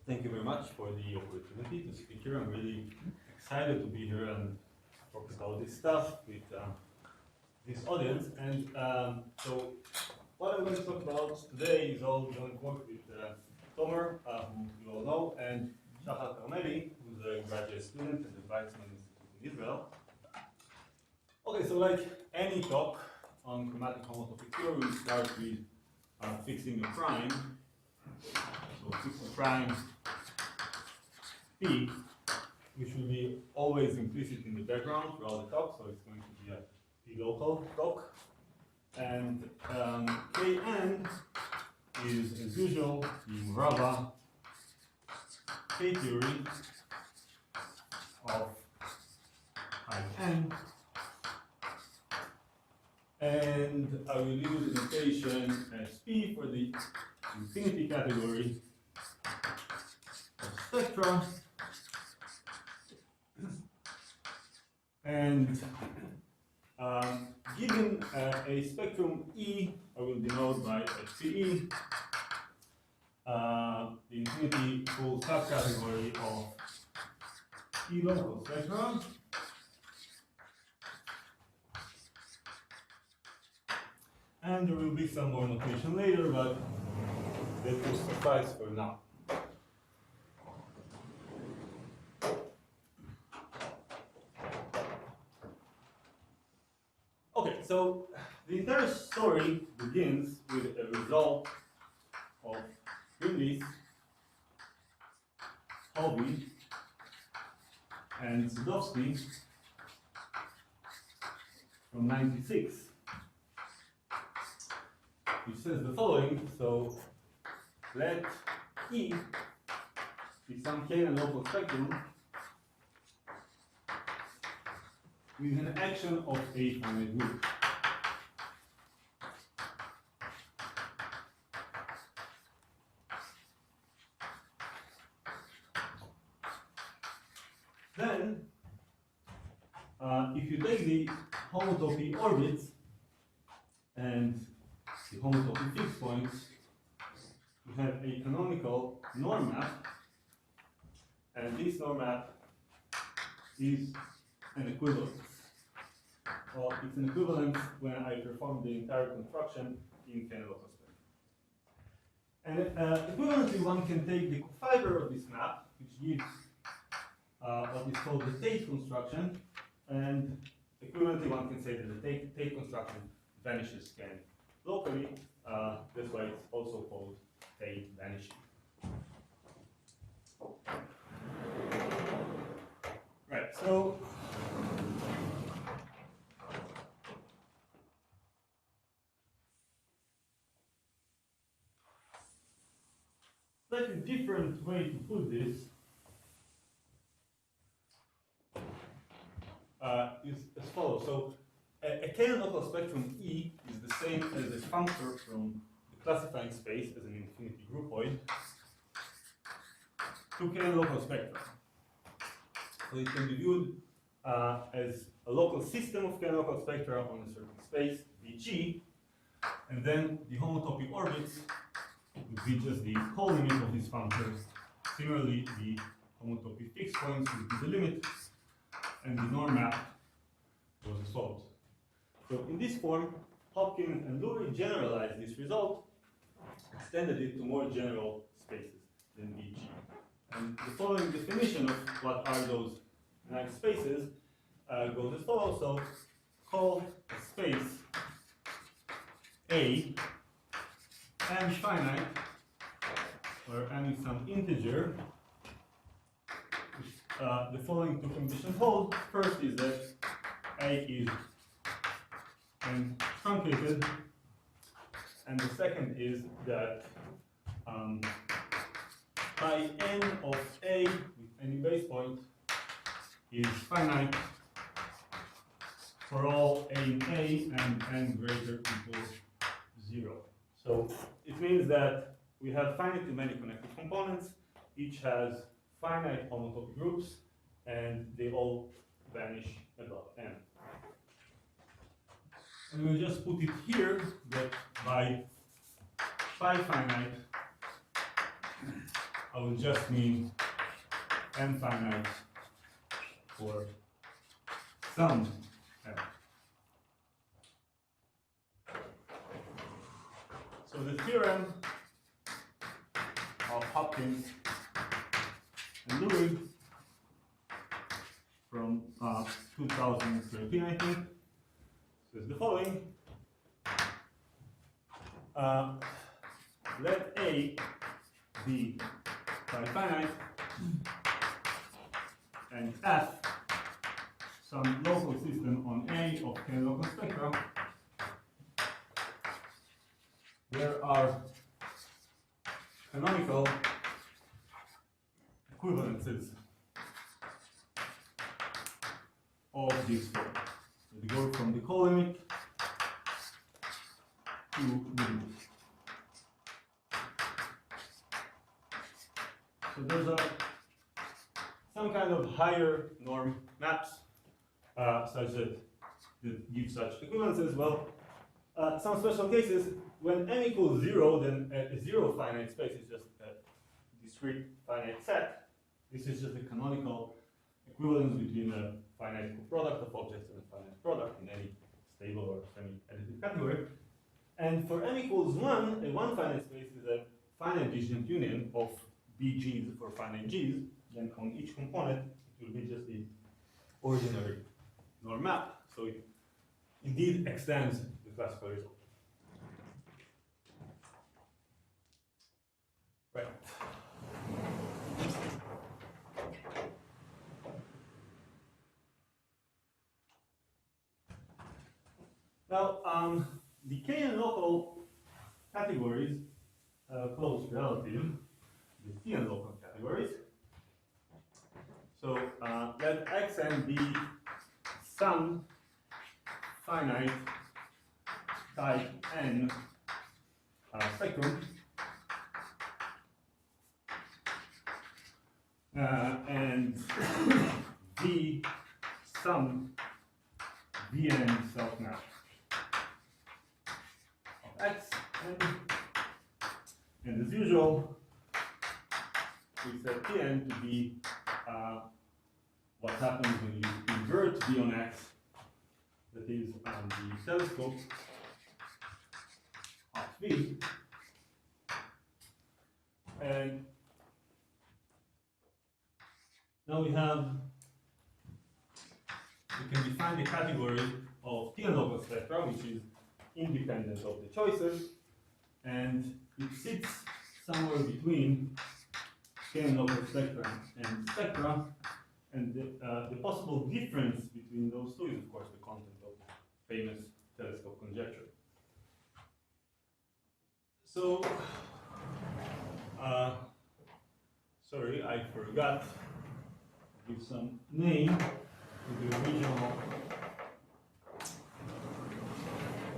Thank you very much for the opportunity to speak here. I'm really excited to be here and talk about this stuff with this audience. And so what I'm going to talk about today is all joint work with Tomer, who you all know, and Shahar Karmeli, who's a graduate student at the Weizmann Institute in Israel. Okay, so like any talk on chromatic homotopy theory, we start with fixing a prime. So fix a prime P, which will be always implicit in the background throughout the talk, so it's going to be a P local talk. And Kn is, as usual, the Murabba K theory of high n. And I will use notation as P for the infinity category of spectra. And given a spectrum E, I will denote by FCE, the infinity full subcategory of E local spectra. And there will be some more notation later, but that will suffice for now. Okay, so the entire story begins with a result of Greenlees, Hovey, and Sadofsky from '96, which says the following. So let E be some k and local spectrum with an action of a finite group. Then, if you take the homotopy orbits and the homotopy fixed points, you have a canonical norm map, and this norm map is an equivalence. Well, it's an equivalence when I perform the entire construction in k-local spectrum. And equivalently, one can take the cofiber of this map, which gives what is called the Tate construction, and equivalently, one can say that the Tate construction vanishes scan locally. That's why it's also called Tate vanishing. Right, so slightly different way to put this is as follows. So a k-local spectrum E is the same as a functor from the classifying space as an infinity groupoid to k-local spectra. So it can be viewed as a local system of k-local spectra on a certain space, Vg, and then the homotopy orbits would be just the colimit of these functors. Similarly, the homotopy fixed points would be the limit, and the norm map was as follows. So in this form, Hopkins and Lurie generalized this result, extended it to more general spaces than Vg. And the following definition of what are those nice spaces goes as follows. So call a space A m finite, where m is some integer. The following two conditions hold. First is that A is n truncated, and the second is that by n of A with any base point is finite for all A in A and n greater equals 0. So it means that we have finitely many connected components, each has finite homotopy groups, and they all vanish above n. And we'll just put it here that by phi finite I will just mean n finite for some n. So the theorem of Hopkins and Lurie from 2013, I think, says the following. Let A be finite and F some local system on A of k local spectra. There are canonical equivalences of this form. They go from the colimit to the root. So there's some kind of higher norm maps such that give such equivalences. Well, some special cases, when n equals 0, then a zero finite space is just a discrete finite set. This is just a canonical equivalence between a finite product of objects and a finite product in any stable or semi-additive category. And for m equals 1, a one finite space is a finite disjunct union of bg's for finite g's. Then on each component, it will be just the ordinary norm map. So it indeed extends the classical result. Right. Now, the k and local categories close relative, the t and local categories. So let xn be some finite type n spectrum, and v some vn self-map of x, and as usual, we set Tn to be what happens when you invert v on x, that is the telescope of v. And now we can define the category of T and local spectra, which is independent of the choices, and it sits somewhere between K and local spectra and spectra, and the possible difference between those two is, of course, the content of the famous telescope conjecture. So, sorry, I forgot to give some name to the original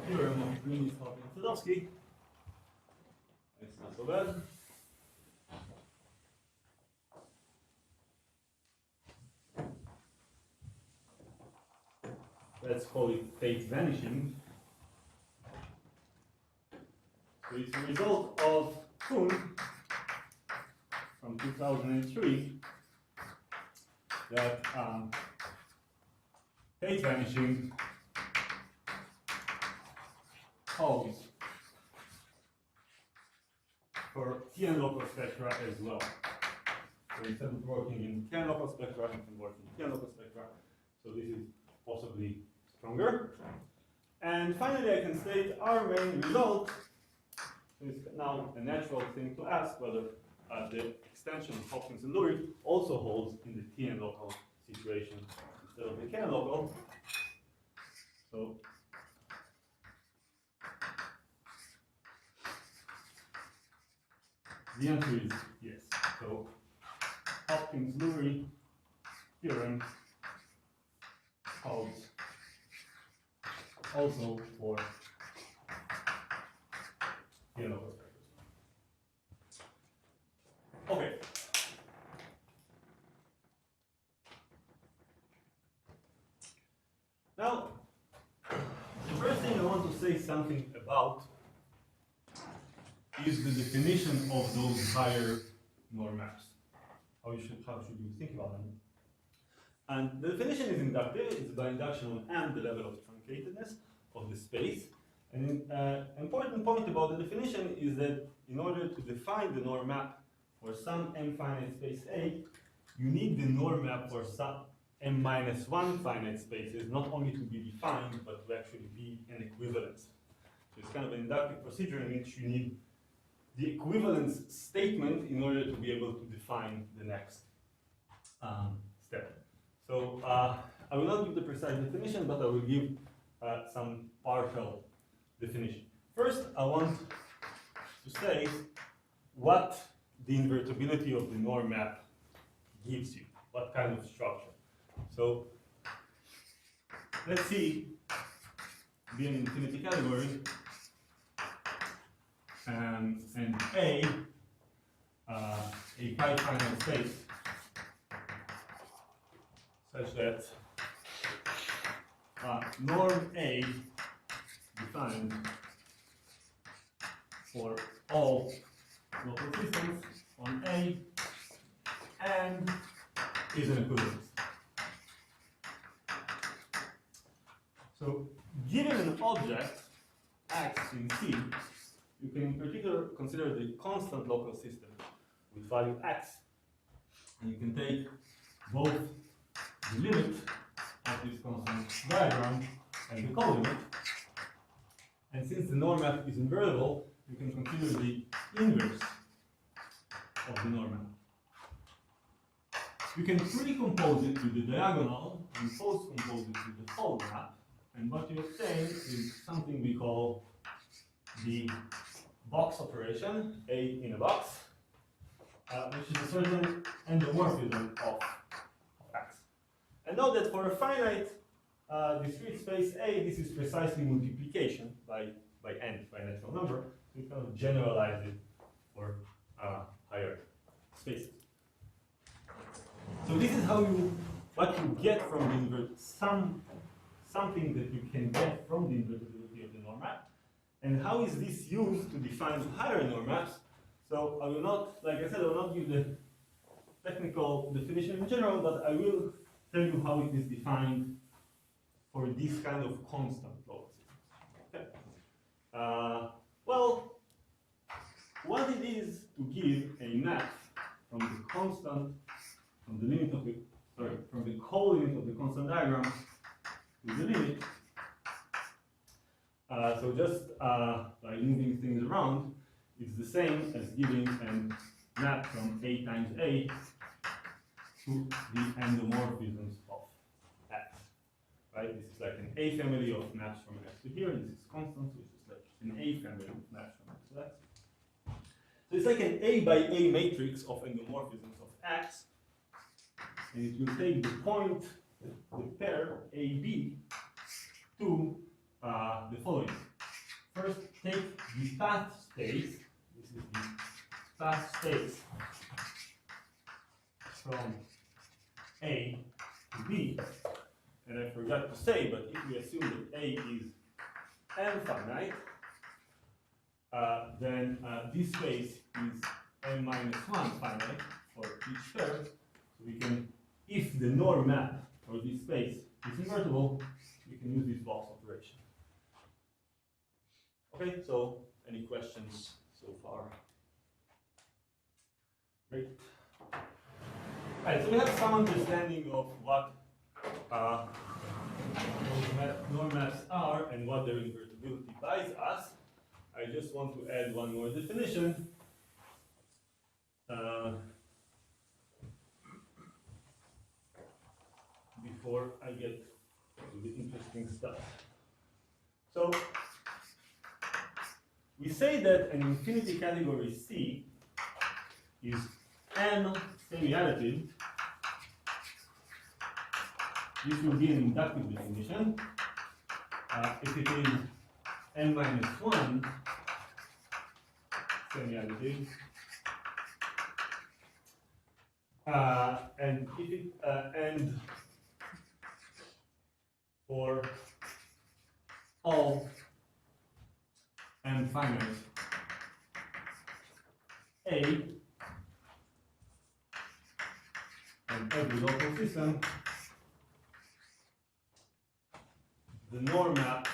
theorem of Hovey-Greenlees-Sadofsky. It's not so bad. Let's call it Tate vanishing. So it's a result of Kuhn from 2003 that Tate vanishing holds for T and local spectra as well. So instead of working in T and local spectra, you can work in T and local spectra. So this is possibly stronger. And finally, I can state our main result is now a natural thing to ask whether the extension of Hopkins and Lurie also holds in the T and local situation instead of the K and local. So the answer is yes. So Hopkins-Lurie theorem holds also for T and local spectrum. Okay. Now, the first thing I want to say something about is the definition of those higher norm maps. How should you think about them? And the definition is inductive. It's by induction on M, the level of truncatedness of the space. And an important point about the definition is that in order to define the norm map for some M finite space A, you need the norm map for some M-1 finite spaces not only to be defined, but to actually be an equivalence. So it's kind of an inductive procedure in which you need the equivalence statement in order to be able to define the next step. So I will not give the precise definition, but I will give some partial definition. First, I want to say what the invertibility of the norm map gives you, what kind of structure. So let's see, be an infinity category, and A pi finite space such that norm A defined for all local systems on A and is an equivalence. So given an object x in C, you can in particular consider the constant local system with value x, and you can take both the limit of this constant diagram and the colimit, and since the norm map is invertible, you can consider the inverse of the norm map. You can pre-compose it with the diagonal and post-compose it with the fold map, and what you obtain is something we call the box operation, A in a box, which is a certain endomorphism of x. And note that for a finite discrete space A, this is precisely multiplication by n, by natural number. We kind of generalize it for higher spaces. So this is how what you get from the something that you can get from the invertibility of the norm map. And how is this used to define higher norm maps? So I will not, like I said, I will not give the technical definition in general, but I will tell you how it is defined for this kind of constant local systems. Okay. Well, what it is to give a map from the constant, from the limit of the, from the colimit of the constant diagram to the limit. So just by moving things around, it's the same as giving a map from A times A to the endomorphisms of X. Right? This is like an A family of maps from X to here. This is constant, which is like an A family of maps from X to X. So it's like an A by A matrix of endomorphisms of X. And it will take the point, the pair AB to the following. First, take the path space. This is the path space from A to B. And I forgot to say, but if we assume that A is n finite, then this space is n-1 finite for each pair. So we can, if the norm map for this space is invertible, we can use this box operation. Okay, so any questions so far? Great. Right, so we have some understanding of what norm maps are and what their invertibility buys us. I just want to add one more definition. Before I get to the interesting stuff. So, we say that an infinity category C is n semi-additive. This will be an inductive definition. If it is n-1 semi-additive, and if it and for all m finite A, system, the norm map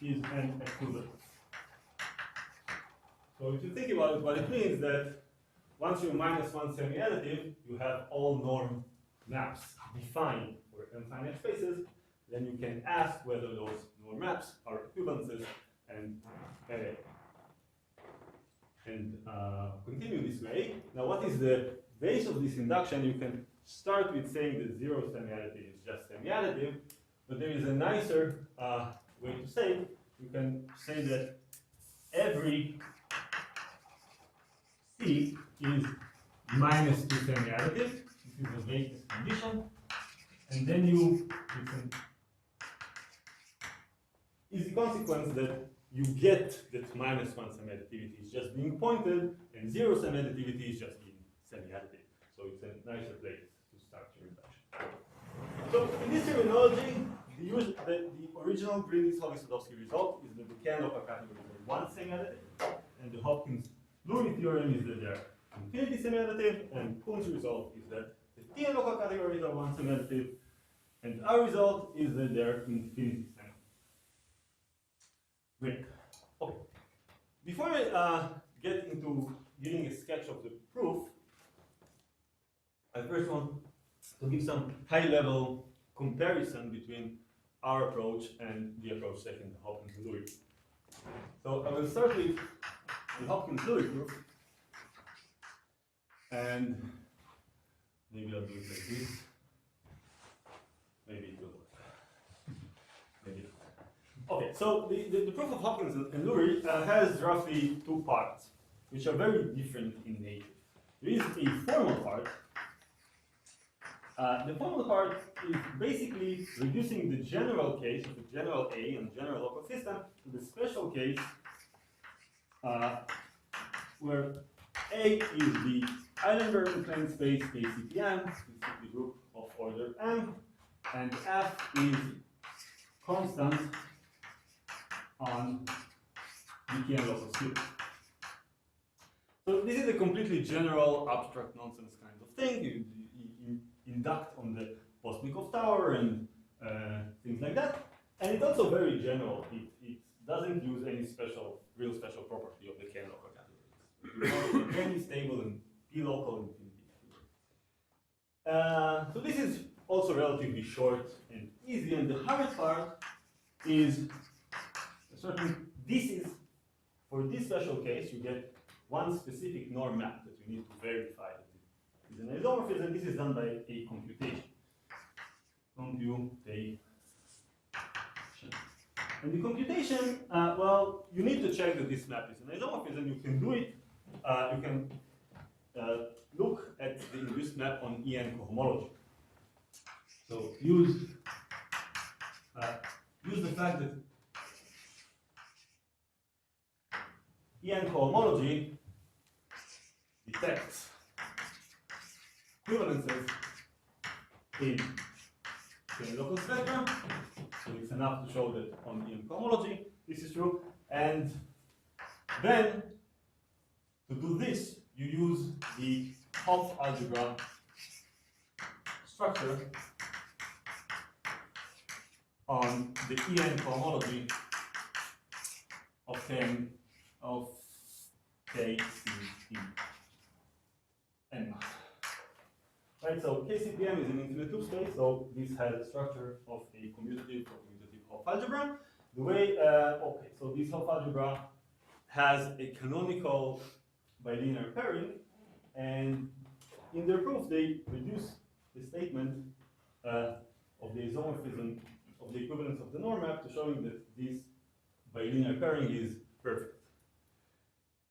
is an equivalence. So if you think about it, what it means that once you're minus one semi-additive, you have all norm maps defined for infinite spaces. Then you can ask whether those norm maps are equivalences and continue this way. Now, what is the base of this induction? You can start with saying that zero semi-additive is just semi-additive, but there is a nicer way to say it. You can say that every C is minus two semi-additive. This is the base condition. And then it's an easy consequence that you get that minus one semi-additivity is just being pointed, and zero semi-additivity is just being semi-additive. So it's a nicer place to start your induction. So in this terminology, the original Greenlees-Hovey-Sadofsky result is that the K-local categories are one semi-additive, and the Hopkins-Lurie theorem is that they're infinity semi-additive, and Kuhn's result is that the T-local categories are one semi-additive, and our result is that they're infinity semi-additive. Great. Okay. Before I get into giving a sketch of the proof, I first want to give some high-level comparison between our approach and the approach taken by Hopkins and Lurie. So I will start with the Hopkins-Lurie proof, and maybe I'll do it like this. Maybe it will work. Maybe not. Okay, so the proof of Hopkins and Lurie has roughly two parts, which are very different in nature. There is a formal part. The formal part is basically reducing the general case of the general A and general local system to the special case where A is the Eilenberg plane space KCPM, this is the group of order M, and F is constant on the Kn local cube. So this is a completely general, abstract nonsense kind of thing. You induct on the Postnikov tower and things like that. And it's also very general. It doesn't use any real special property of the Kn local categories. It's very stable and p-local infinity. So this is also relatively short and easy. And the hardest part is this is, for this special case, you get one specific norm map that you need to verify that it is an isomorphism. This is done by a computation. And the computation, well, you need to check that this map is an isomorphism. You can do it. You can look at the induced map on EN cohomology. So use the fact that EN cohomology detects equivalences in the local spectrum. So it's enough to show that on EN cohomology this is true. And then to do this, you use the Hopf algebra structure on the EN cohomology of KCPM. Right, so KCPM is an infinite loop space, so this has a structure of a commutative or commutative Hopf algebra. The way, okay, so this Hopf algebra has a canonical bilinear pairing, and in their proof they reduce the statement of the isomorphism of the equivalence of the norm map to showing that this bilinear pairing is perfect.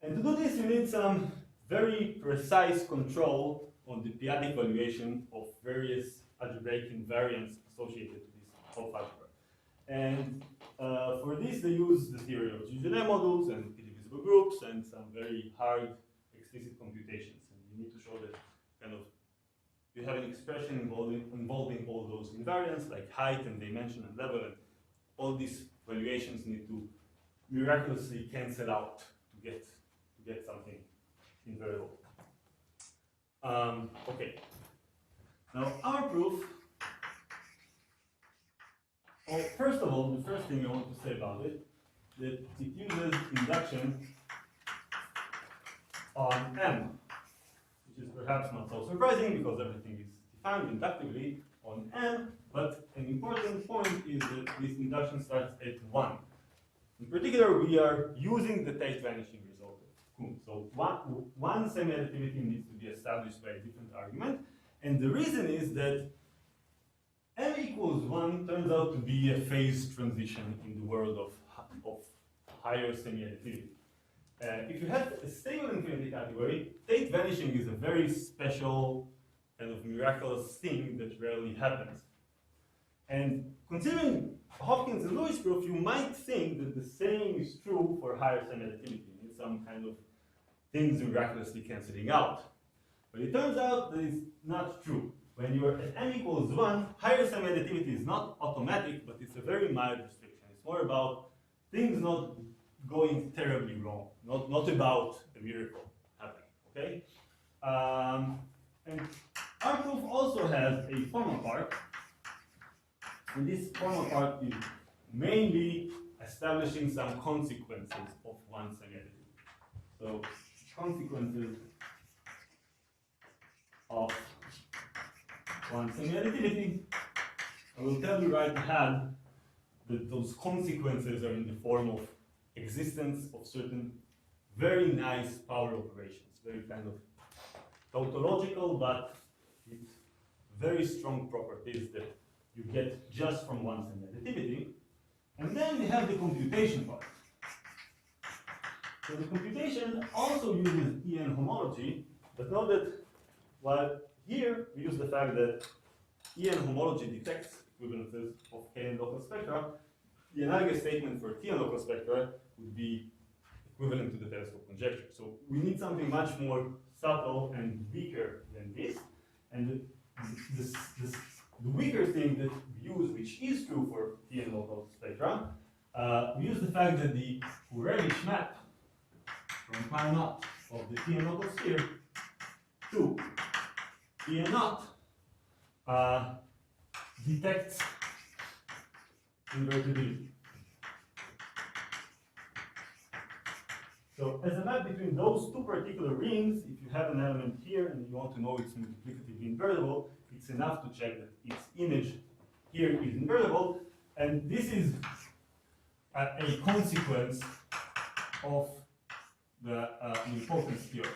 And to do this, you need some very precise control on the p-adic valuation of various algebraic invariants associated to this Hopf algebra. And for this, they use the theory of G-Genet modules and p-divisible groups and some very hard explicit computations. And you need to show that kind of you have an expression involving all those invariants like height and dimension and level and all these valuations need to miraculously cancel out to get something invariable. Okay. Now our proof. Well, first of all, the first thing I want to say about it, that it uses induction on M, which is perhaps not so surprising because everything is defined inductively on M, but an important point is that this induction starts at 1. In particular, we are using the Tate vanishing result of Kuhn. So one semi-additivity needs to be established by a different argument, and the reason is that M equals 1 turns out to be a phase transition in the world of higher semi-additivity. If you have a stable infinity category, Tate vanishing is a very special kind of miraculous thing that rarely happens. And considering Hopkins and Lurie's proof, you might think that the same is true for higher semi-additivity. You need some kind of things miraculously canceling out. But it turns out that it's not true. When you are at M equals 1, higher semi-additivity is not automatic, but it's a very mild restriction. It's more about things not going terribly wrong, not about a miracle happening, okay? And our proof also has a formal part, and this formal part is mainly establishing some consequences of one semi-additivity. So consequences of one semi-additivity, I will tell you right ahead that those consequences are in the form of existence of certain very nice power operations, very kind of tautological, but with very strong properties that you get just from one semi-additivity. And then we have the computation part. So the computation also uses EN homology, but note that while here we use the fact that EN homology detects equivalences of K local spectra, the analogous statement for T local spectra would be equivalent to the telescope conjecture. So we need something much more subtle and weaker than this. And the weaker thing that we use, which is true for T local spectra, we use the fact that the Hurewicz map from pi naught of the T local sphere to T naught detects invertibility. So as a map between those two particular rings, if you have an element here and you want to know it's multiplicatively invertible, it's enough to check that its image here is invertible, and this is a consequence of the nilpotence theorem.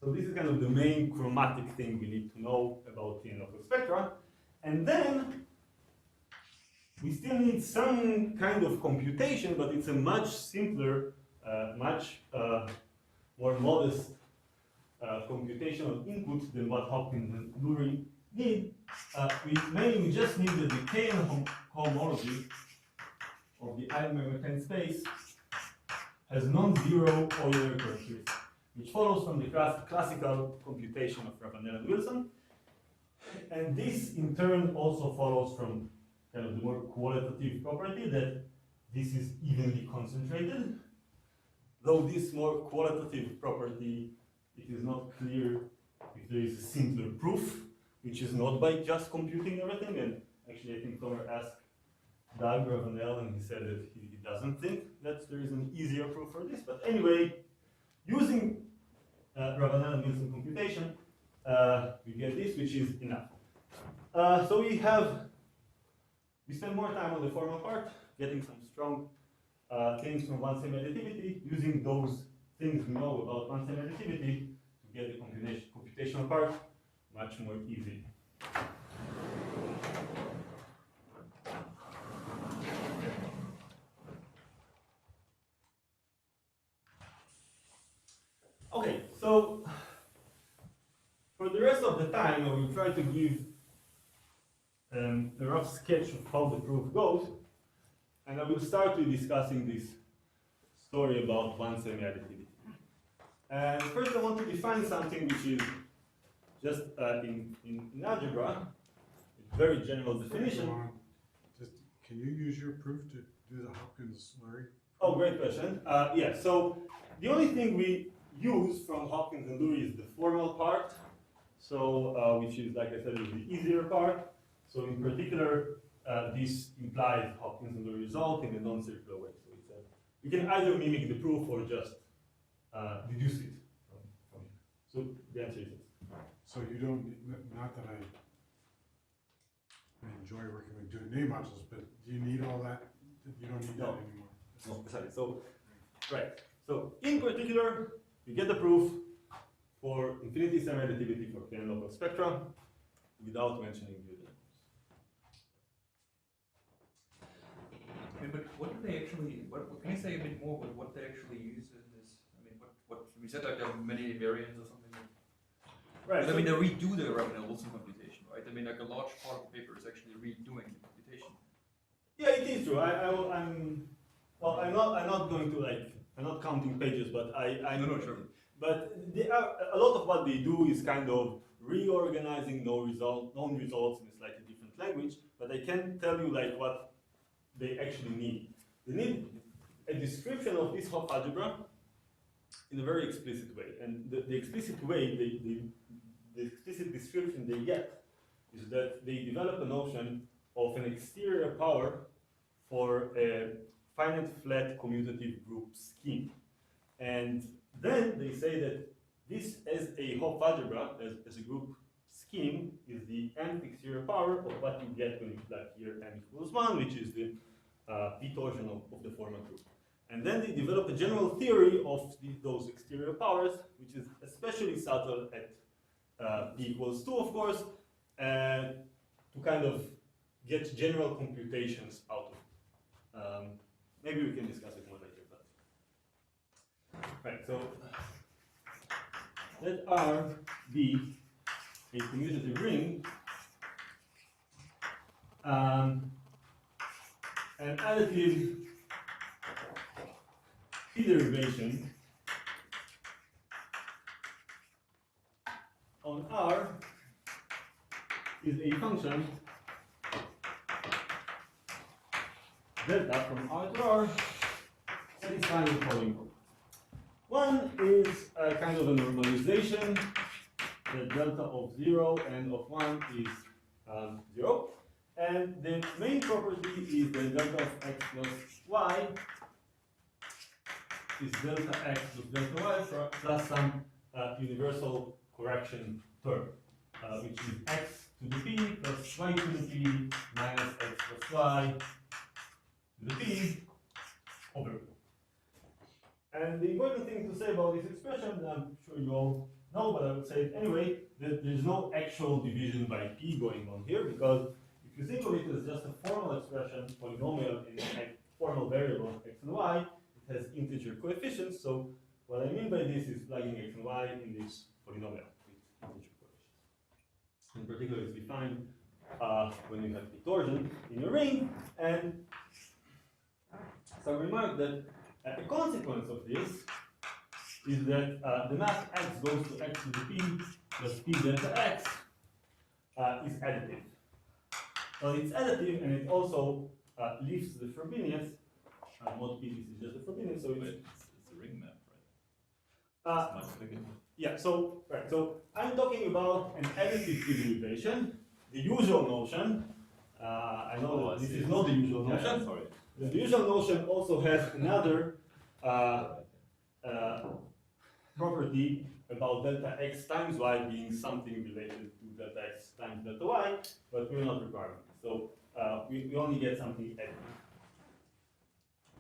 So this is kind of the main chromatic thing we need to know about T local spectra. And then we still need some kind of computation, but it's a much simpler, much more modest computational input than what Hopkins and Lurie did. We just need the decaying homology of the Eilenberg-McLean space has non-zero Euler characteristics, which follows from the classical computation of Ravanel and Wilson. And this in turn also follows from kind of the more qualitative property that this is evenly concentrated. Though this more qualitative property, it is not clear if there is a simpler proof, which is not by just computing everything. And actually I think Tomer asked Doug Ravanel and he said that he doesn't think that there is an easier proof for this. But anyway, using Ravanel and Wilson computation, we get this, which is enough. So we spend more time on the formal part, getting some strong things from one semi-additivity, using those things we know about one semi-additivity to get the computational part much more easy. Okay, so for the rest of the time, I will try to give a rough sketch of how the proof goes, and I will start with discussing this story about one semi-additivity. And first I want to define something which is just in algebra, very general definition. Just, can you use your proof to do the Hopkins-Lurie? Oh, great question. Yeah, so the only thing we use from Hopkins and Lurie is the formal part, so which is, like I said, is the easier part. So in particular, this implies Hopkins and Lurie result in a non-circular way. So it's you can either mimic the proof or just deduce it from it. So the answer is yes. So you don't, not that I enjoy working with doing name modules, but do you need all that? You don't need that anymore. No, sorry. So, right. So in particular, you get the proof for infinity semi-additivity for K local spectra without mentioning the other. I mean, but what do they actually? What can you say a bit more about what they actually use in this? I mean, what we said like there are many variants or something. Right. But, I mean, they redo the Rabin-Wilson computation, right? I mean, like a large part of the paper is actually redoing the computation. Yeah, it is true. I'm not going to I'm not counting pages, but No, sure. But a lot of what they do is kind of reorganizing known results in a slightly different language. But I can tell you like what they actually need. They need a description of this Hopf algebra in a very explicit way, and the explicit way the explicit description they get is that they develop a notion of an exterior power for a finite flat commutative group scheme. And then they say that this as a Hopf algebra, as a group scheme, is the nth exterior power of what you get when you plug here n equals 1, which is the p torsion of the formal group. And then they develop a general theory of those exterior powers, which is especially subtle at p equals 2, of course, to kind of get general computations out of it. Maybe we can discuss it more later. But right, so let R be a commutative ring, an additive p derivation on R is a function delta from R to R satisfying the following properties. One is a kind of a normalization. The delta of 0 and of 1 is 0. And the main property is the delta of x plus y is delta x plus delta y plus some universal correction term, which is x to the p plus y to the p minus x plus y to the p over p. And the important thing to say about this expression, I'm sure you all know, but I would say it anyway, that there's no actual division by p going on here, because if you think of it as just a formal expression, polynomial in a formal variable x and y, it has integer coefficients. So what I mean by this is plugging x and y in this polynomial with integer coefficients. In particular, it's defined when you have p torsion in your ring, and some remark that a consequence of this is that the mass x goes to x to the p plus p delta x is additive. So it's additive, and it also lifts the Frobenius. Mod p, this is just the Frobenius, so it's a ring map, right? Yeah. So right. So I'm talking about an additive p derivation, the usual notion. I know that this is not the usual notion. Sorry. The usual notion also has another property about delta x times y being something related to delta x times delta y, but we're not requiring it. So we only get something additive.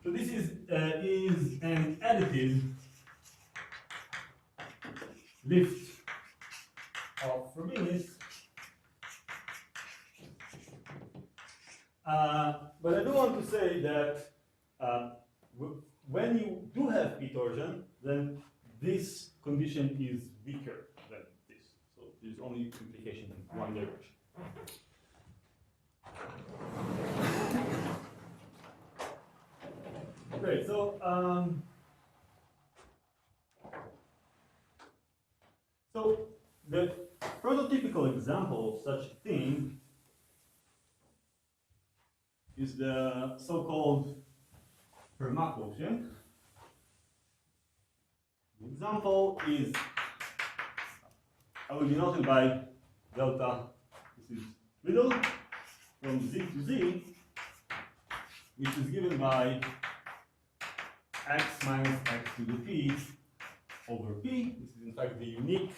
So this is an additive lift of Frobenius. But I do want to say that when you do have p torsion, then this condition is weaker than this. So there's only implication in one direction. Great. So so the prototypical example of such a thing is the so-called Fermat quotient. The example is, I will denote it by delta, this is riddle, from z to z, which is given by x minus x to the p over p. This is in fact the unique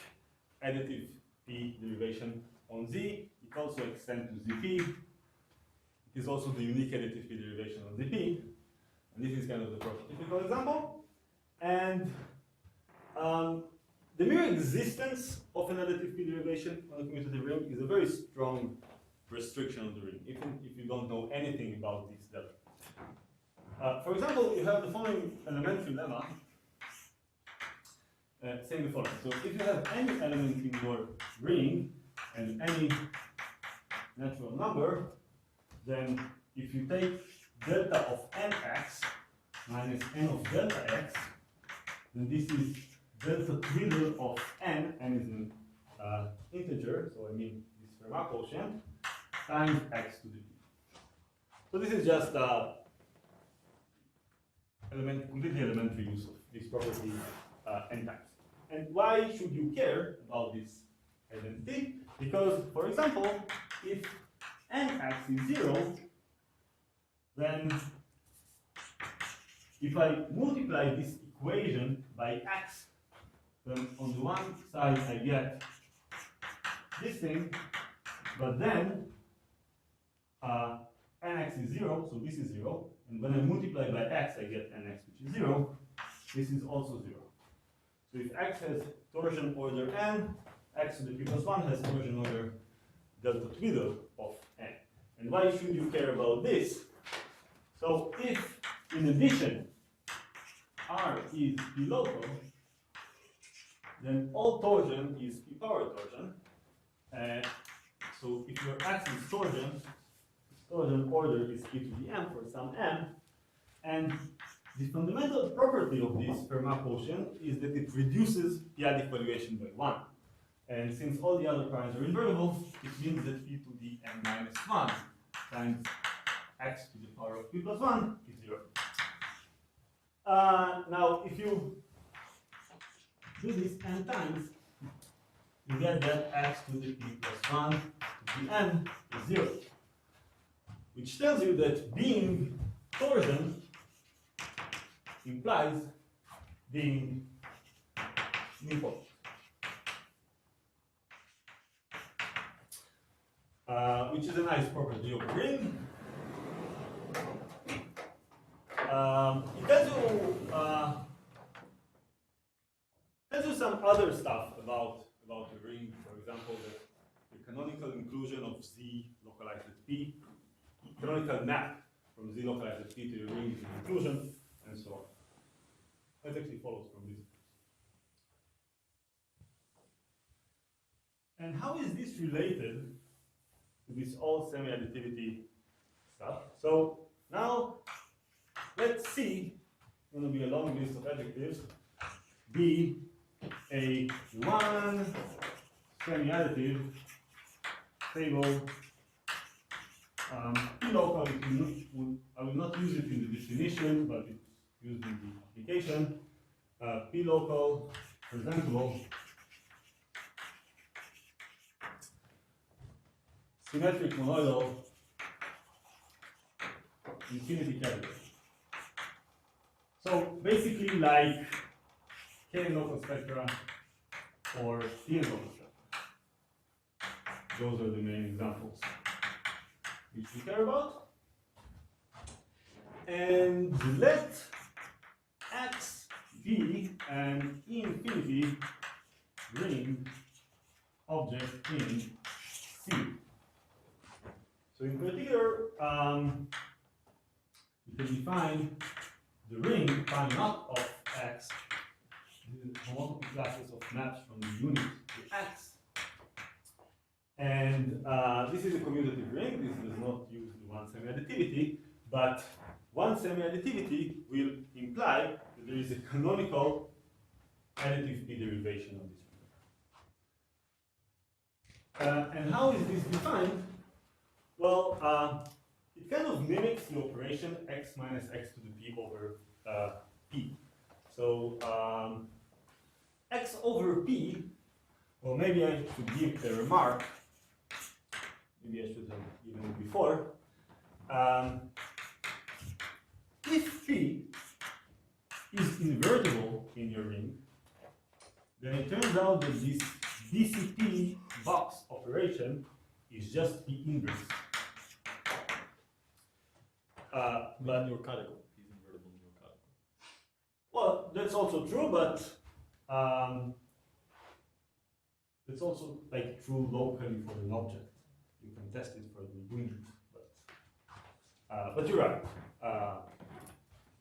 additive p derivation on z. It also extends to zp. It is also the unique additive p derivation on zp. And this is kind of the prototypical example. And the mere existence of an additive p derivation on a commutative ring is a very strong restriction on the ring, even if you don't know anything about this delta. For example, you have the following elementary lemma, saying the following. So if you have any element in your ring and any natural number, then if you take delta of nx minus n of delta x, then this is delta twiddle of n is an integer, so I mean this Fermat quotient, times x to the p. So this is just completely elementary use of this property n times. And why should you care about this identity? Because, for example, if nx is 0, then if I multiply this equation by x, then on the one side I get this thing, but then nx is 0, so this is 0, and when I multiply by x I get nx, which is 0. This is also 0. So if x has torsion order n, x to the p plus 1 has torsion order delta twiddle of n. And why should you care about this? So if, in addition, R is p local, then all torsion is p power torsion. So if your x is torsion order is p to the m for some m, and the fundamental property of this Fermat quotient is that it reduces p-adic valuation by 1. And since all the other primes are invertible, it means that p to the n minus 1 times x to the power of p plus 1 is 0. Now, if you do this n times, you get that x to the p plus 1 to the n is 0. Which tells you that being torsion implies being nilpotent. Which is a nice property of a ring. It tells you some other stuff about the ring. For example, that the canonical inclusion of z localized at p, canonical map from z localized at p to the ring is an inclusion, and so on. That actually follows from this. And how is this related to this all semi-additivity stuff? So now let's see, it's going to be a long list of adjectives, be a one semi-additive stable local. I will not use it in the definition, but it's used in the application. P local presentable symmetric monoidal infinity category. So basically like K local spectra or T local spectra. Those are the main examples which we care about. And let X be an infinity ring object in C. So in particular, we can define the ring phi naught of X, the homotopy classes of maps from the unit to X. And this is a commutative ring. This does not use the one semi-additivity, but one semi-additivity will imply that there is a canonical additive p derivation of this ring. And how is this defined? Well, it kind of mimics the operation x minus x to the p over p. So x over p, well, maybe I should give a remark. Maybe I should have given it before. If p is invertible in your ring, then it turns out that this DCP box operation is just the inverse. But in your category, is invertible in your category. Well, that's also true, but it's also like true locally for an object. You can test it for the unit, but you're right.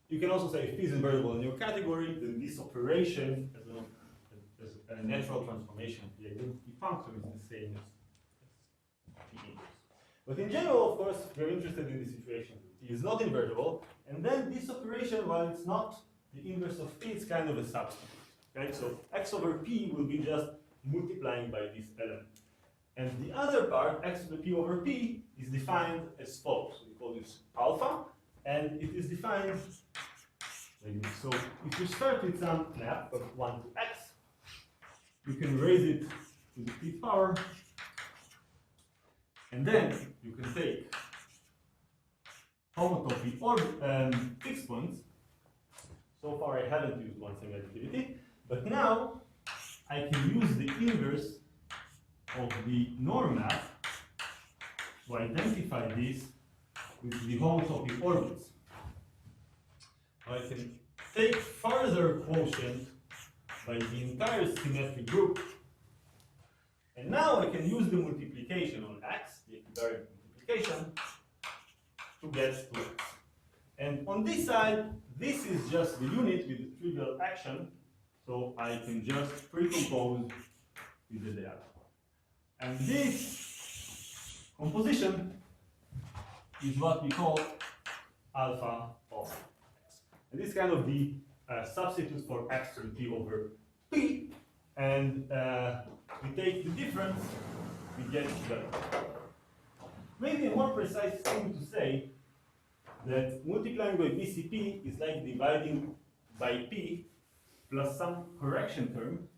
You can also say if p is invertible in your category, then this operation as a natural transformation of the identity function is the same as p inverse. But in general, of course, we're interested in the situation that t is not invertible, and then this operation, while it's not the inverse of p, it's kind of a substitute. Okay, so x over p will be just multiplying by this element. And the other part, x to the p over p, is defined as follows. We call this alpha, and it is defined like this. So if you start with some map of 1 to x, you can raise it to the p power, and then you can take homotopy or fixed points. So far I haven't used one-same additivity, but now I can use the inverse of the norm map to identify this with the homotopy orbits. I can take further quotient by the entire symmetric group, and now I can use the multiplication on x, the equivariant multiplication, to get to x. And on this side, this is just the unit with the trivial action, so I can just pre-compose with the data. And this composition is what we call alpha of x. And this is kind of the substitute for x to the p over p, and we take the difference, we get the. Maybe a more precise thing to say that multiplying by BCP is like dividing by p plus some correction term,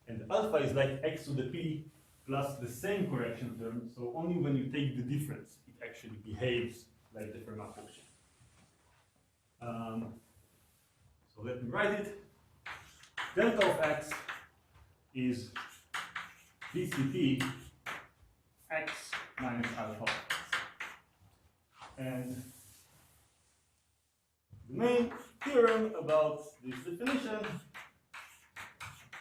and alpha is like x to the p plus the same correction term, so only when you take the difference, it actually behaves like the Fermat function. So let me write it. Delta of x is BCP x minus alpha of x. And the main theorem about this definition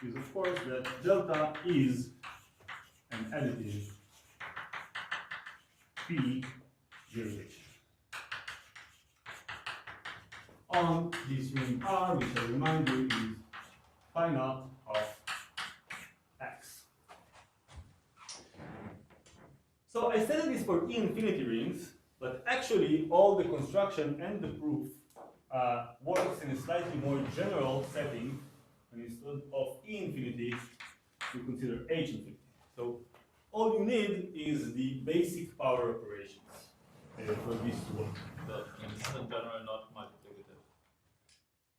is, of course, that delta is an additive P derivation on this ring R, which I remind you is phi naught of x. So I said this for E-infinity rings, but actually all the construction and the proof works in a slightly more general setting, and instead of E-infinity, you consider H-infinity. So all you need is the basic power operations for this to work. But this is in general not multiplicative.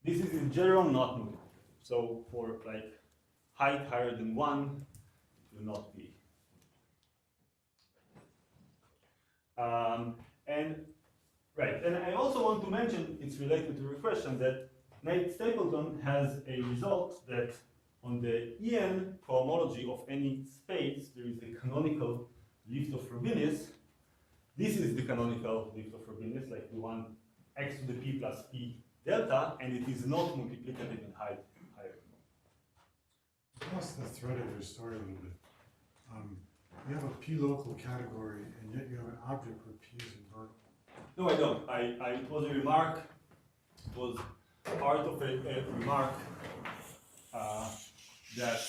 This is in general not multiplicative. So for like height higher than 1, it will not be. And I also want to mention, it's related to your question, that Nate Stapleton has a result that on the En cohomology of any space, there is a canonical lift of Frobenius. This is the canonical lift of Frobenius, like the one x to the p plus p delta, and it is not multiplicative in height higher. Plus the thread of your story a little bit. You have a p local category, and yet you have an object where p is invertible. No, I don't. It was a remark. It was part of a remark that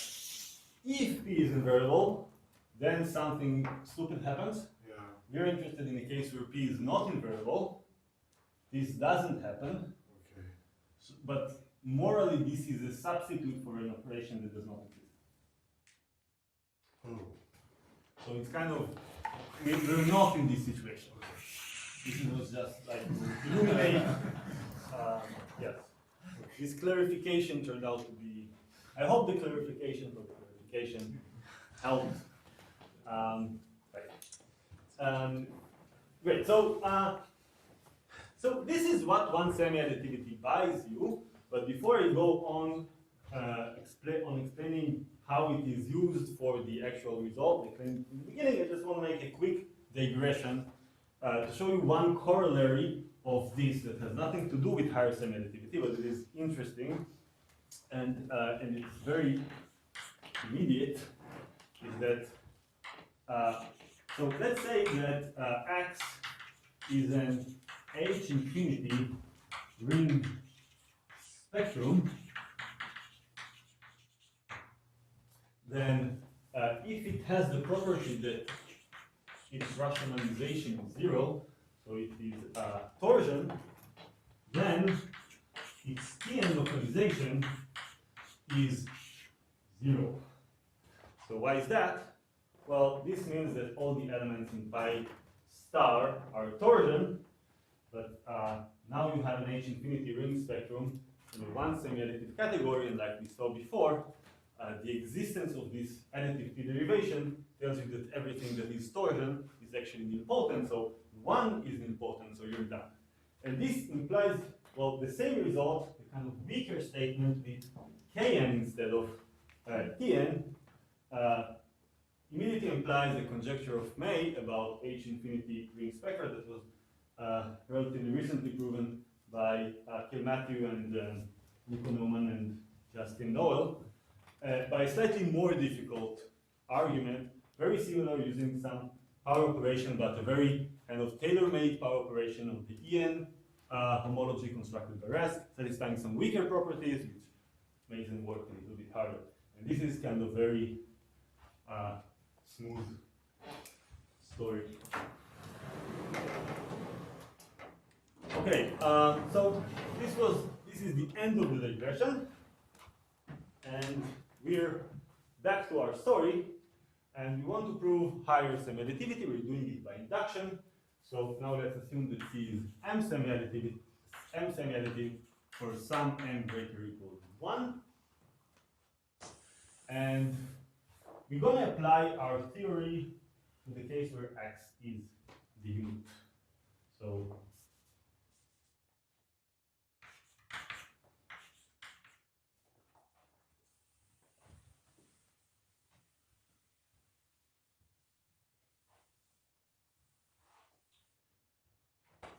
if p is invertible, then something stupid happens. Yeah. We're interested in a case where p is not invertible. This doesn't happen. Okay. So, but morally, this is a substitute for an operation that does not exist. Oh. So So it's kind of, we're not in this situation. This was just like to illuminate. Yes. This clarification turned out to be, I hope the clarification helped. Right. Great. So this is what one semi-additivity buys you. But before I go on explaining how it is used for the actual result, in the beginning, I just want to make a quick digression to show you one corollary of this that has nothing to do with higher semi-additivity, but it is interesting and it's very immediate. Is that so let's say that X is an H infinity ring spectrum, then if it has the property that its rationalization is 0, so it is torsion, then its Tn localization is 0. So why is that? Well, this means that all the elements in pi star are torsion, but now you have an H infinity ring spectrum in a one semi-additive category, and like we saw before, the existence of this additive p derivation tells you that everything that is torsion is actually nilpotent, so 1 is nilpotent, so you're done. And this implies, well, the same result, the kind of weaker statement with Kn instead of Tn, immediately implies a conjecture of May about H infinity ring spectra that was relatively recently proven by Kilmatthew and Nico Neumann and Justin Noel, by a slightly more difficult argument, very similar using some power operation, but a very kind of tailor-made power operation of the En homology constructed by Rask, satisfying some weaker properties, which makes them work a little bit harder. And this is kind of very smooth story. Okay, so this is the end of the digression, and we're back to our story, and we want to prove higher semi-additivity. We're doing it by induction. So now let's assume that C is M semi-additive for some m greater or equal to 1. And we're going to apply our theory to the case where X is the unit. So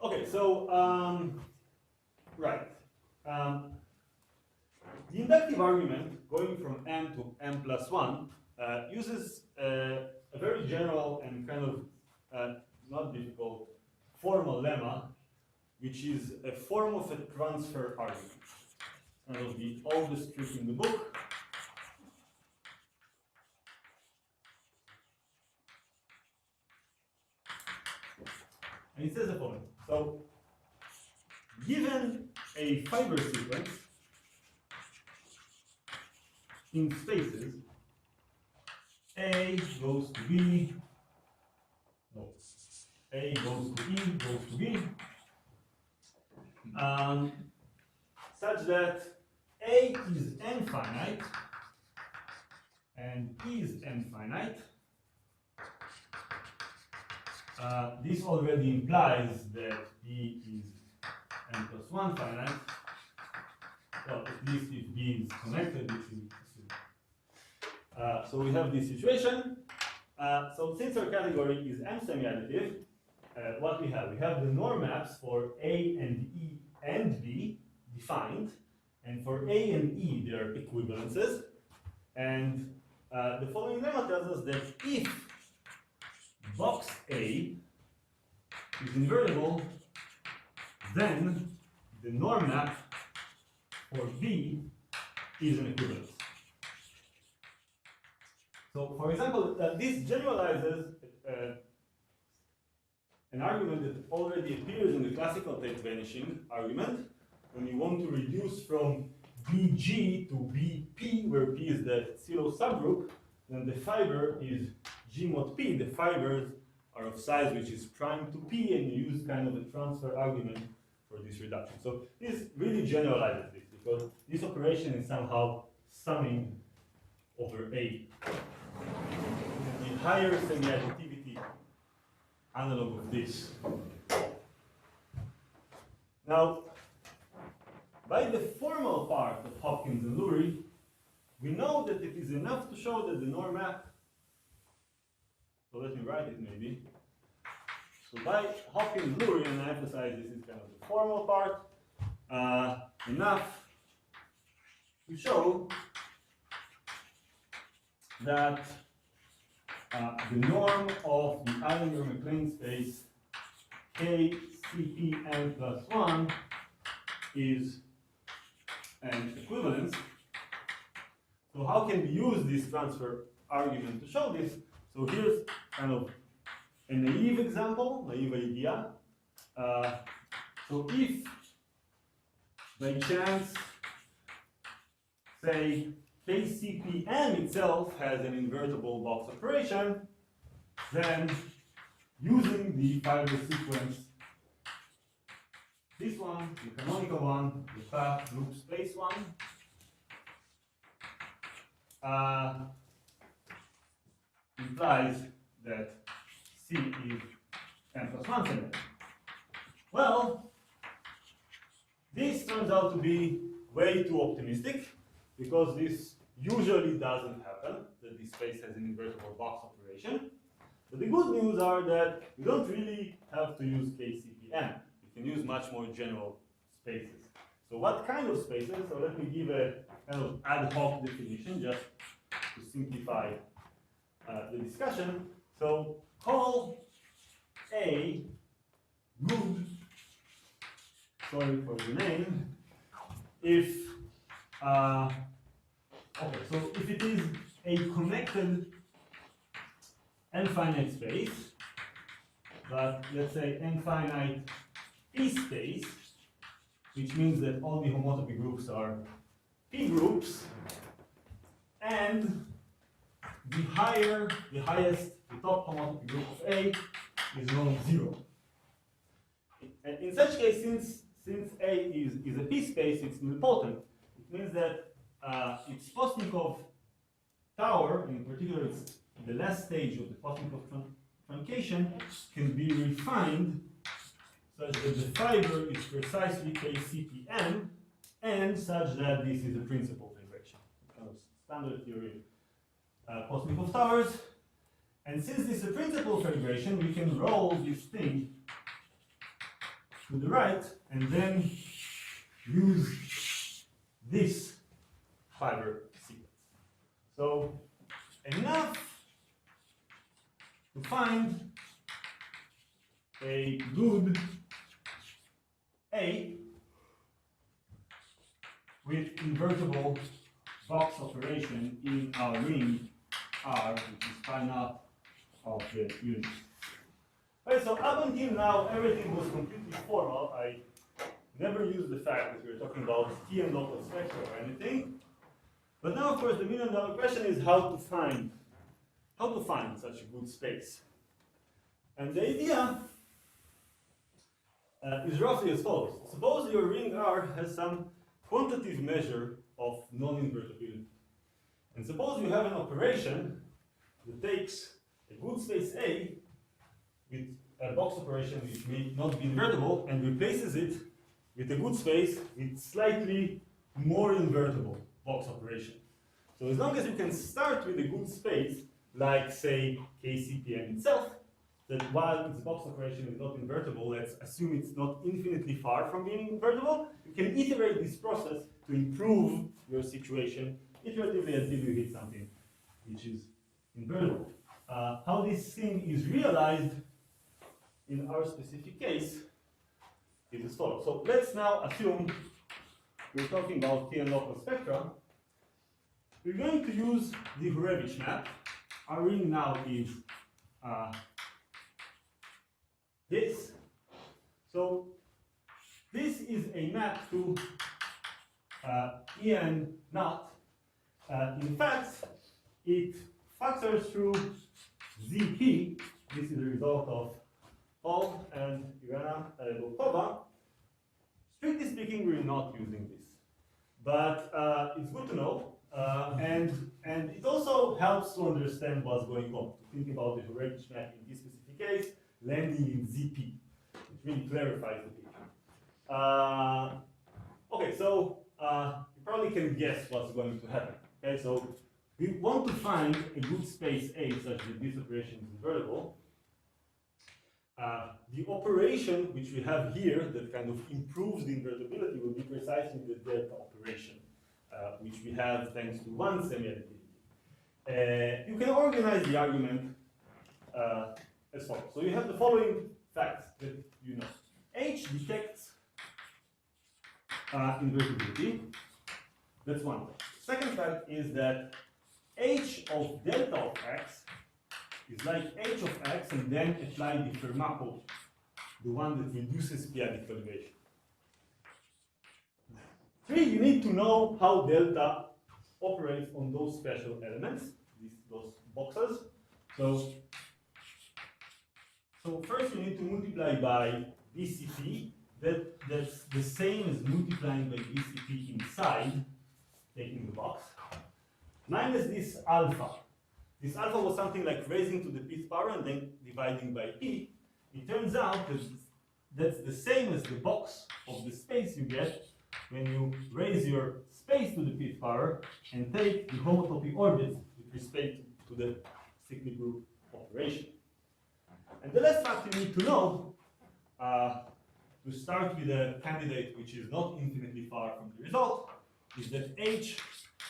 okay, so right. The inductive argument going from m to m plus 1 uses a very general and kind of not difficult formal lemma, which is a form of a transfer argument. Kind of the oldest trick in the book. And it says the following. So, given a fiber sequence in spaces, A goes to B, no, A goes to E, goes to B, such that A is n-finite and E is n-finite. This already implies that B is n plus 1 finite. Well, at least if B is connected, which we assume. So we have this situation. So since our category is M semi-additive, what we have? We have the norm maps for A and E and B defined. And for A and E, there are equivalences. And the following lemma tells us that if box A is invertible, then the norm map for B is an equivalence. So, for example, this generalizes an argument that already appears in the classical Tate vanishing argument, when you want to reduce from BG to BP, where P is the zero subgroup, then the fiber is G mod P. The fibers are of size which is prime to P, and you use kind of a transfer argument for this reduction. So this really generalizes this, because this operation is somehow summing over A. The higher semi-additivity analog of this. Now, by the formal part of Hopkins and Lurie, we know that it is enough to show that the norm map, so let me write it maybe. So by Hopkins and Lurie, and I emphasize this is kind of the formal part, enough to show that the norm of the Eilenberg-MacLane space K CPN plus 1 is an equivalence. So how can we use this transfer argument to show this? So here's kind of a naive example, naive idea. So if by chance, say, KCPM itself has an invertible box operation, then using the fiber sequence, this one, the canonical one, the path group space one, implies that C is n plus 1 segment. Well, this turns out to be way too optimistic, because this usually doesn't happen, that this space has an invertible box operation. But the good news are that you don't really have to use KCPM. You can use much more general spaces. So what kind of spaces? So let me give a kind of ad hoc definition just to simplify the discussion. So call A good, sorry for the name, if okay, so if it is a connected infinite space, but let's say infinite P space, which means that all the homotopy groups are P groups, and the highest, the top homotopy group of A is non-zero. And in such case, since A is a P space, it's nilpotent. It means that its Postnikov tower, in particular it's the last stage of the Postnikov truncation, can be refined such that the fiber is precisely KCPM, and such that this is a principal fibration. Kind of standard theory of Postnikov towers. And since this is a principal fibration, we can roll this thing to the right and then use this fiber sequence. So enough to find a good A with invertible box operation in our ring R, which is pi naught of the unit. Right, so up until now, everything was completely formal. I never used the fact that we were talking about T and local spectra or anything. But now, of course, the million-dollar question is how to find such a good space. And the idea is roughly as follows. Suppose your ring R has some quantitative measure of non-invertibility. And suppose you have an operation that takes a good space A with a box operation which may not be invertible and replaces it with a good space with slightly more invertible box operation. So as long as you can start with a good space, like say KCPM itself, that while its box operation is not invertible, let's assume it's not infinitely far from being invertible, you can iterate this process to improve your situation iteratively until you hit something which is invertible. How this thing is realized in our specific case is as follows. So let's now assume we're talking about T and local spectra. We're going to use the Hurevich map. Our ring now is this. So this is a map to En naught. In fact, it factors through ZP. This is the result of Paul and Irena Volkova. Strictly speaking, we're not using this, but it's good to know, and it also helps to understand what's going on. To think about the hierarchy map in this specific case, landing in ZP. It really clarifies the picture. Okay, so you probably can guess what's going to happen. Okay, so we want to find a good space A such that this operation is invertible. The operation which we have here that kind of improves the invertibility will be precisely the delta operation, which we have thanks to one semi-additivity. You can organize the argument as follows. So you have the following facts that you know. H detects invertibility. That's one fact. Second fact is that H of delta of x is like H of x and then apply the Fermat quotient, the one that reduces p-adic valuation. 3, you need to know how delta operates on those special elements, those boxes. So first you need to multiply by BCP. That's the same as multiplying by BCP inside, taking the box, minus this alpha. This alpha was something like raising to the pth power and then dividing by p. It turns out that that's the same as the box of the space you get when you raise your space to the pth power and take the homotopy orbits with respect to the Stickney group operation. And the last fact you need to know, to start with a candidate which is not infinitely far from the result, is that H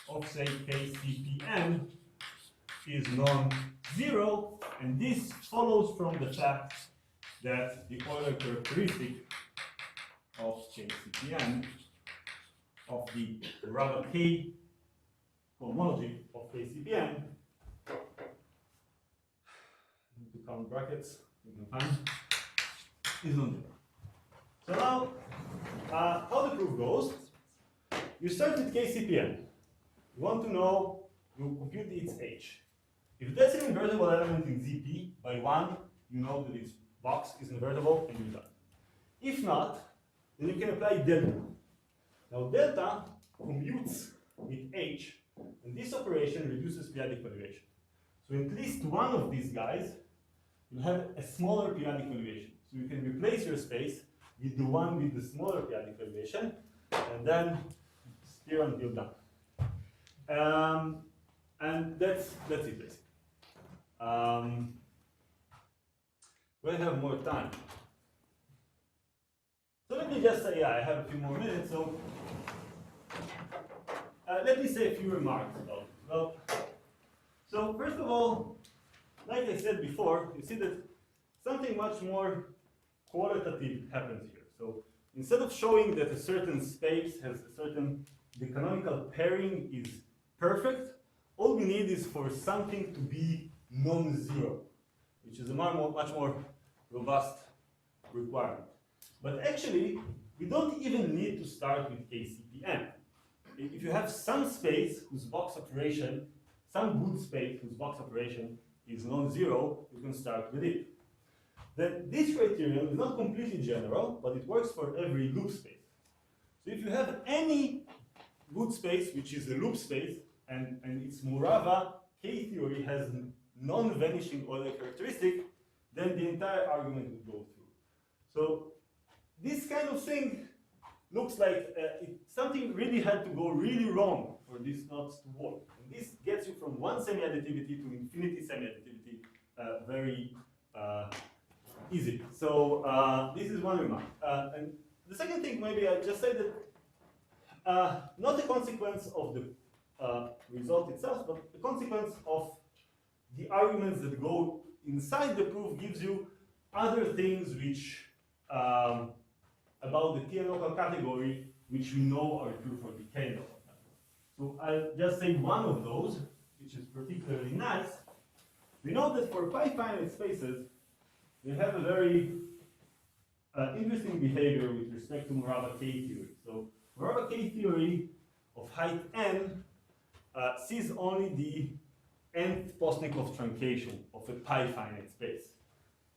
of, say, KCPN is non-zero, and this follows from the fact that the Euler characteristic of KCPN of the rather K cohomology of KCPN, need to count brackets, you can find, is non-zero. So now, how the proof goes, you start with KCPN. You want to know, you compute its H. If that's an invertible element in ZP by 1, you know that its box is invertible and you're done. If not, then you can apply delta. Now delta commutes with H, and this operation reduces periodic valuation. So at least one of these guys will have a smaller periodic valuation. So you can replace your space with the one with the smaller periodic valuation, and then steer until done. And that's it basically. We have more time. So let me just say, I have a few more minutes, so let me say a few remarks about it. Well, so first of all, like I said before, you see that something much more qualitative happens here. So instead of showing that a certain space has a certain, the canonical pairing is perfect, all we need is for something to be non-zero, which is a much more robust requirement. But actually, we don't even need to start with KCPN. If you have some space whose box operation, some good space whose box operation is non-zero, you can start with it. Then this criterion is not completely general, but it works for every loop space. So if you have any good space, which is a loop space, and its Morava K-theory has non-vanishing Euler characteristic, then the entire argument would go through. So this kind of thing looks like something really had to go really wrong for this not to work. And this gets you from one semi-additivity to infinity semi-additivity very easy. So this is one remark. And the second thing, maybe I just say that not a consequence of the result itself, but the consequence of the arguments that go inside the proof gives you other things which about the T local category which we know are true for the K local category. So I'll just say one of those, which is particularly nice. We know that for pi finite spaces, they have a very interesting behavior with respect to Morava K theory. So Morava K theory of height n sees only the nth Postnikov truncation of a pi finite space.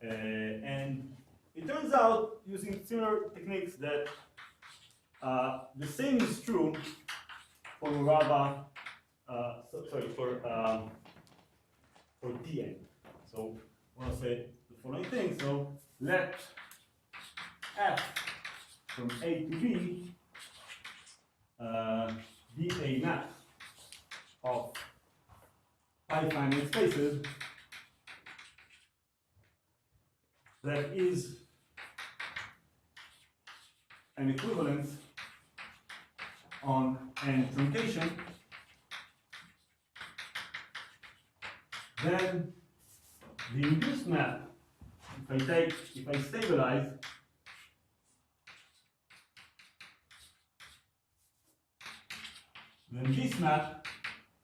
And it turns out, using similar techniques, that the same is true for Muraba, for Tn. So I want to say the following thing. So let f from A to B be a map of pi finite spaces that is an equivalence on n truncation, then the induced map, if I stabilize, then this map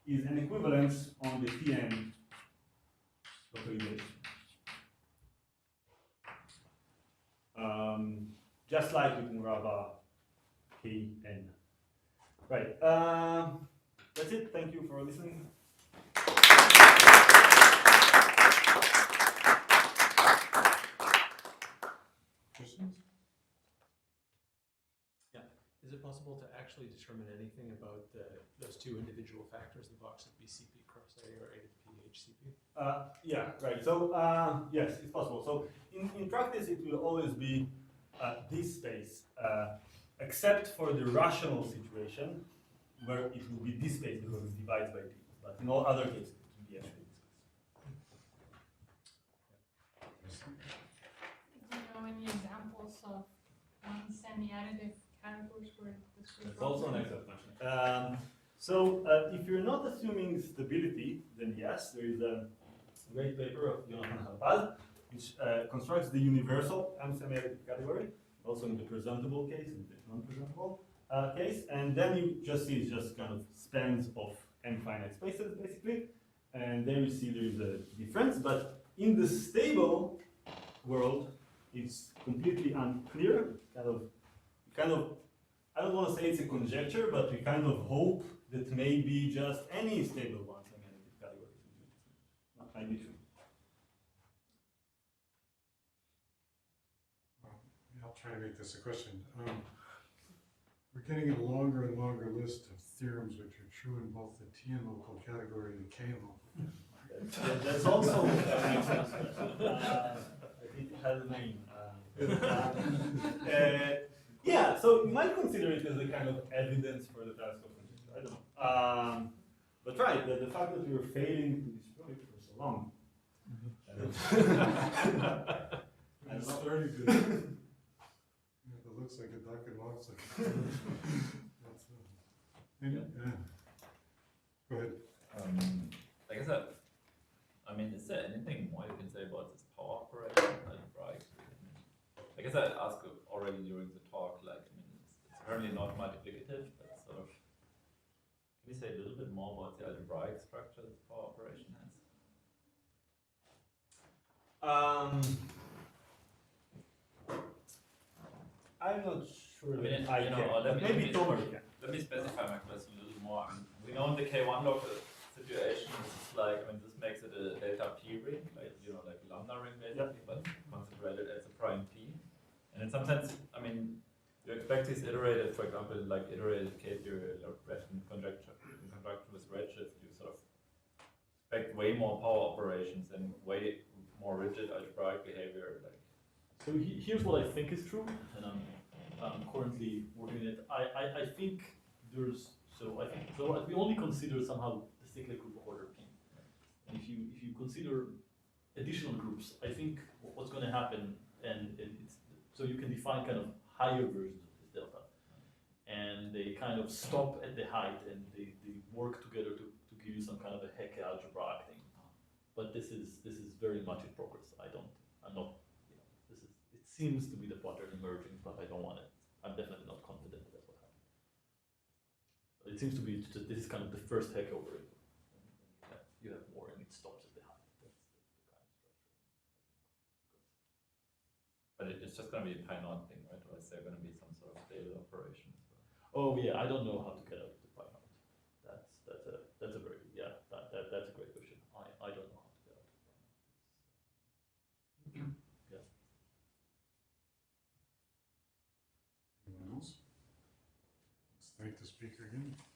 is an equivalence on the Tn localization. Just like with Muraba Kn. Right. That's it. Thank you for listening. Questions? Yeah. Is it possible to actually determine anything about those two individual factors, the box of BCP cross A or A to P HCP? Yeah, right. So yes, it's possible. So in practice, it will always be this space, except for the rational situation, where it will be this space because it divides by D. But in all other cases, it will be actually this space. Do you know any examples of non-semi-additive categories where this would That's also an excellent question. So if you're not assuming stability, then yes, there is a great paper of Jonathan, which constructs the universal semi-additive category, also in the presentable case and the non-presentable case, and then you just see it's just kind of spans of n finite spaces basically, and there you see there is a difference, but in the stable world, it's completely unclear. Kind of, I don't want to say it's a conjecture, but we kind of hope that maybe just any stable one semi-additive category might be true. I'll try to make this a question. We're getting a longer and longer list of theorems which are true in both the Tn local category and the K local category. That's also I think it has a name. Yeah, so you might consider it as a kind of evidence for the task of conjecture. I don't know. But right, the fact that we were failing to destroy it for so long. I started to. It looks like a duck and walks like a duck. Go ahead. I guess I mean, is there anything more you can say about this power operation? I guess I asked already during the talk, like, I mean, it's apparently not multiplicative, but sort of, can you say a little bit more about the algebraic structure this power operation has? I'm not sure. I mean, I you can. know, Maybe Tomer can. Let me specify my question a little more. I mean, we know in the K1 local situation, it's like, I mean, this makes it a delta P ring, like, you know, like a lambda ring basically, but considered as a prime P. And in some sense, I mean, you expect these iterated, for example, like iterated K-theory in conjunction with redshift, you sort of expect way more power operations and way more rigid algebraic behavior. Like. So here's what I think is true, and I'm currently working on it. I think there's, so we only consider somehow the cyclic group of order P. And if you consider additional groups, I think what's going to happen, and it's, so you can define kind of higher versions of this delta, and they kind of stop at the height and they work together to give you some kind of a Hecke algebra thing. But this is very much in progress. I'm not, you know, it seems to be the pattern emerging, but I don't want it. I'm definitely not confident that's what happened. But it seems to be this is kind of the first Hecke over it. You have more and it stops at the height. That's the kind of structure. But it's just going to be a pi naught thing, right? Or is there going to be some sort of stable operation as well? Oh yeah, I don't know how to get out of the pi naught. That's a very, yeah, that's a great question. Thank the speaker again.